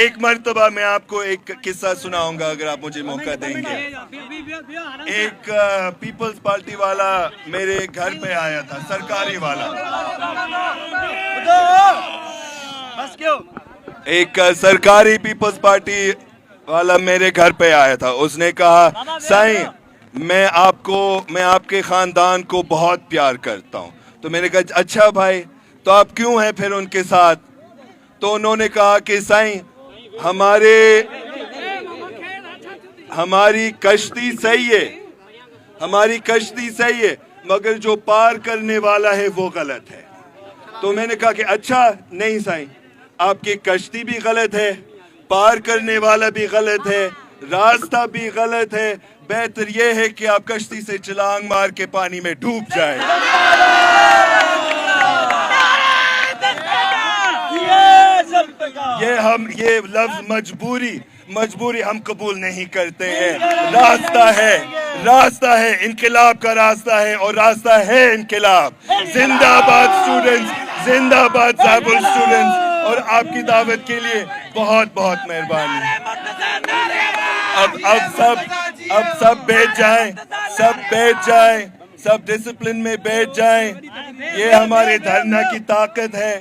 ایک مرتبہ میں آپ کو ایک قصہ سناؤں گا اگر آپ مجھے موقع دیں گے. ایک پیپلز پارٹی والا میرے گھر پہ آیا تھا, سرکاری والا. ایک سرکاری پیپلز پارٹی والا میرے گھر پہ آیا تھا. اس نے کہا سائیں میں آپ کے خاندان کو بہت پیار کرتا ہوں. تو میں نے کہا اچھا بھائی تو آپ کیوں ہیں پھر ان کے ساتھ؟ تو انہوں نے کہا کہ سائیں ہماری کشتی صحیح ہے, ہماری کشتی صحیح ہے مگر جو پار کرنے والا ہے وہ غلط ہے. تو میں نے کہا کہ اچھا نہیں سائیں, آپ کی کشتی بھی غلط ہے, پار کرنے والا بھی غلط ہے, راستہ بھی غلط ہے, بہتر یہ ہے کہ آپ کشتی سے چھلانگ مار کے پانی میں ڈوب جائیں. یہ لفظ مجبوری ہم قبول نہیں کرتے ہیں. راستہ ہے, انقلاب کا راستہ ہے, اور راستہ ہے انقلاب. زندہ باد اسٹوڈنٹس, زندہ باد صاحب اسٹوڈنٹس. اور آپ کی دعوت کے لیے بہت بہت مہربانی. اب سب بیٹھ جائیں, سب ڈسپلن میں بیٹھ جائیں. یہ ہمارے دھرنا کی طاقت ہے.